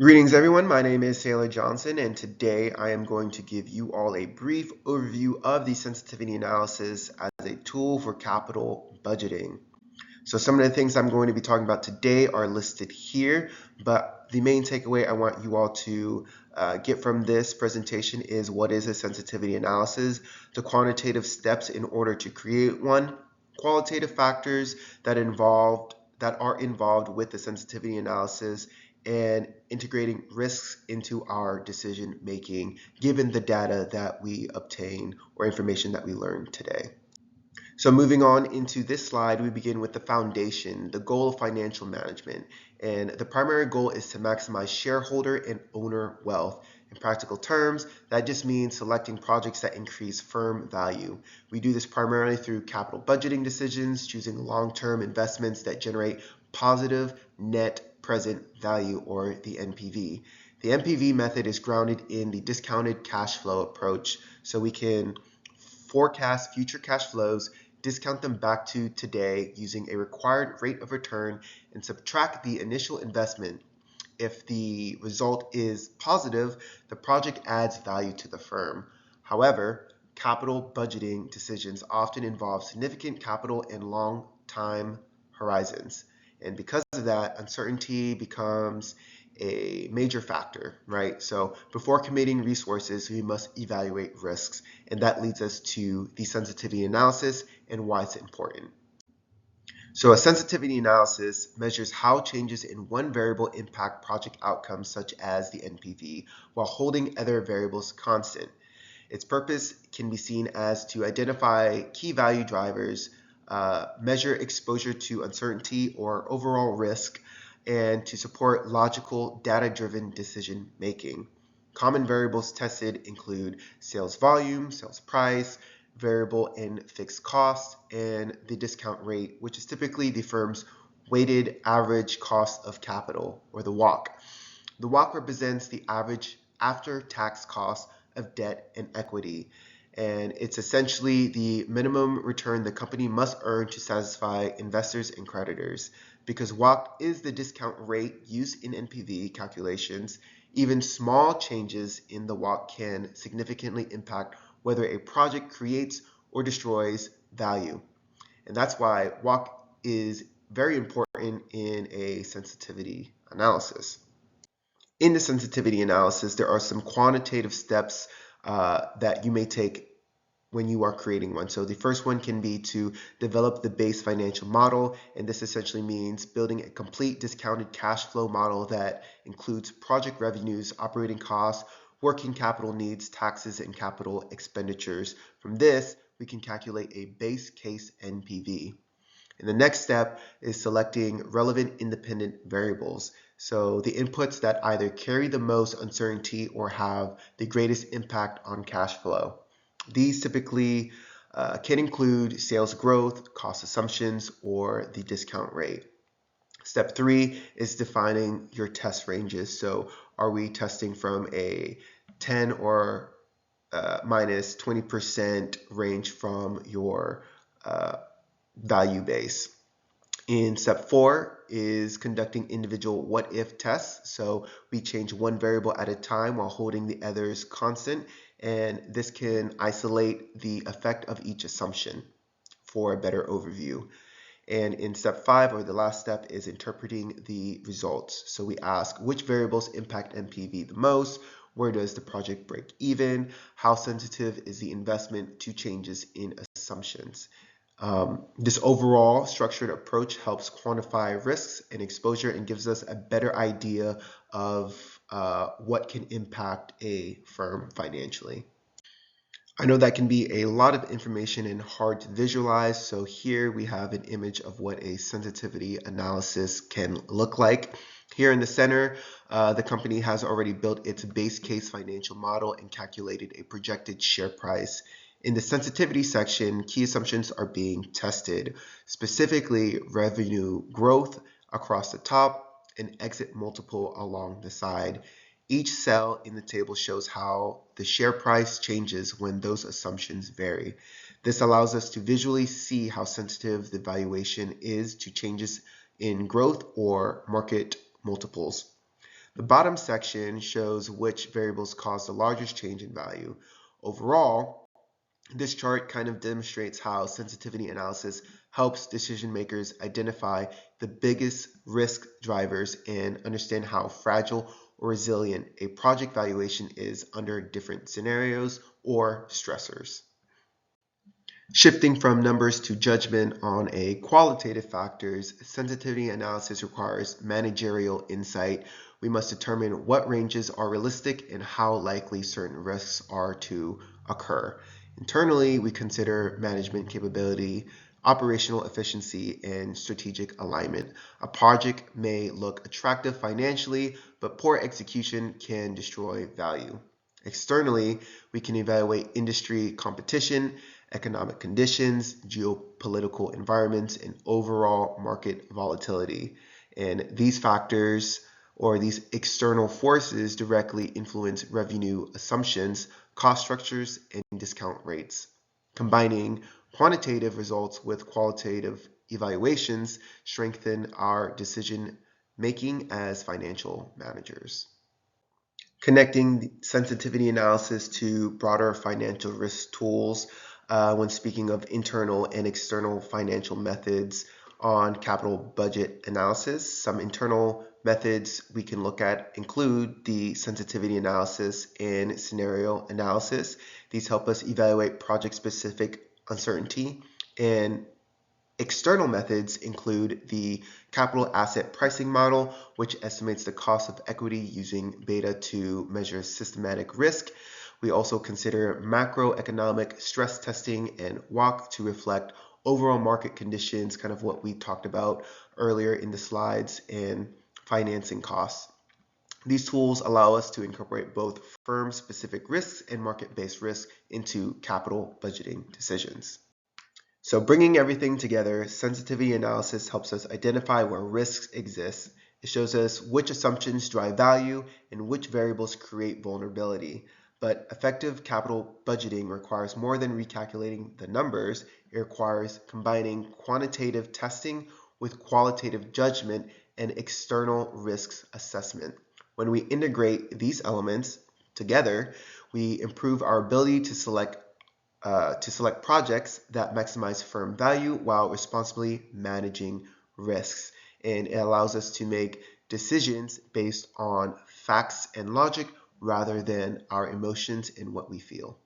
Greetings everyone, my name is Sailor Johnson and today I am going to give you all a brief overview of the sensitivity analysis as a tool for capital budgeting. So some of the things I'm going to be talking about today are listed here, but the main takeaway I want you all to get from this presentation is what is a sensitivity analysis, the quantitative steps in order to create one, qualitative factors that are involved with the sensitivity analysis, and integrating risks into our decision making given the data that we obtain or information that we learn today. So moving on into this slide, we begin with the foundation, the goal of financial management. And the primary goal is to maximize shareholder and owner wealth. In practical terms, that just means selecting projects that increase firm value. We do this primarily through capital budgeting decisions, choosing long-term investments that generate positive net present value, or the NPV. The NPV method is grounded in the discounted cash flow approach, so we can forecast future cash flows, discount them back to today using a required rate of return, and subtract the initial investment. If the result is positive, the project adds value to the firm. However, capital budgeting decisions often involve significant capital and long time horizons. And because of that, uncertainty becomes a major factor, right? So before committing resources, we must evaluate risks. And that leads us to the sensitivity analysis and why it's important. So a sensitivity analysis measures how changes in one variable impact project outcomes such as the NPV while holding other variables constant. Its purpose can be seen as to identify key value drivers, measure exposure to uncertainty or overall risk, and to support logical, data-driven decision making. Common variables tested include sales volume, sales price, variable and fixed costs, and the discount rate, which is typically the firm's weighted average cost of capital, or the WACC. The WACC represents the average after-tax cost of debt and equity, and it's essentially the minimum return the company must earn to satisfy investors and creditors. Because WACC is the discount rate used in NPV calculations, even small changes in the WACC can significantly impact whether a project creates or destroys value. And that's why WACC is very important in a sensitivity analysis. In the sensitivity analysis, there are some quantitative steps that you may take when you are creating one. So the first one can be to develop the base financial model, and this essentially means building a complete discounted cash flow model that includes project revenues, operating costs, working capital needs, taxes, and capital expenditures. From this, we can calculate a base case NPV. And the next step is selecting relevant independent variables. So the inputs that either carry the most uncertainty or have the greatest impact on cash flow. These typically can include sales growth, cost assumptions, or the discount rate. Step 3 is defining your test ranges. So are we testing from a 10 or minus 20% range from your value base? In step 4 is conducting individual what-if tests. So we change one variable at a time while holding the others constant, and this can isolate the effect of each assumption for a better overview. And in step 5, or the last step, is interpreting the results. So we ask which variables impact NPV the most, where does the project break even, how sensitive is the investment to changes in assumptions. This overall structured approach helps quantify risks and exposure and gives us a better idea of what can impact a firm financially. I know that can be a lot of information and hard to visualize, so here we have an image of what a sensitivity analysis can look like. Here in the center, the company has already built its base case financial model and calculated a projected share price. In the sensitivity section, key assumptions are being tested, specifically revenue growth across the top and exit multiple along the side. Each cell in the table shows how the share price changes when those assumptions vary. This allows us to visually see how sensitive the valuation is to changes in growth or market multiples. The bottom section shows which variables cause the largest change in value. Overall, this chart kind of demonstrates how sensitivity analysis helps decision makers identify the biggest risk drivers and understand how fragile or resilient a project valuation is under different scenarios or stressors. Shifting from numbers to judgment on a qualitative factors, sensitivity analysis requires managerial insight. We must determine what ranges are realistic and how likely certain risks are to occur. Internally, we consider management capability, operational efficiency, and strategic alignment. A project may look attractive financially, but poor execution can destroy value. Externally, we can evaluate industry competition, economic conditions, geopolitical environments, and overall market volatility. And these factors or these external forces directly influence revenue assumptions, cost structures, and discount rates. Combining quantitative results with qualitative evaluations strengthen our decision making as financial managers. Connecting sensitivity analysis to broader financial risk tools when speaking of internal and external financial methods on capital budget analysis. Some internal methods we can look at include the sensitivity analysis and scenario analysis. These help us evaluate project-specific uncertainty, and external methods include the capital asset pricing model, which estimates the cost of equity using beta to measure systematic risk. We also consider macroeconomic stress testing and WACC to reflect overall market conditions, kind of what we talked about earlier in the slides, and financing costs. These tools allow us to incorporate both firm-specific risks and market-based risks into capital budgeting decisions. So bringing everything together, sensitivity analysis helps us identify where risks exist. It shows us which assumptions drive value and which variables create vulnerability. But effective capital budgeting requires more than recalculating the numbers. It requires combining quantitative testing with qualitative judgment and external risks assessment. When we integrate these elements together, we improve our ability to select projects that maximize firm value while responsibly managing risks. And it allows us to make decisions based on facts and logic rather than our emotions and what we feel.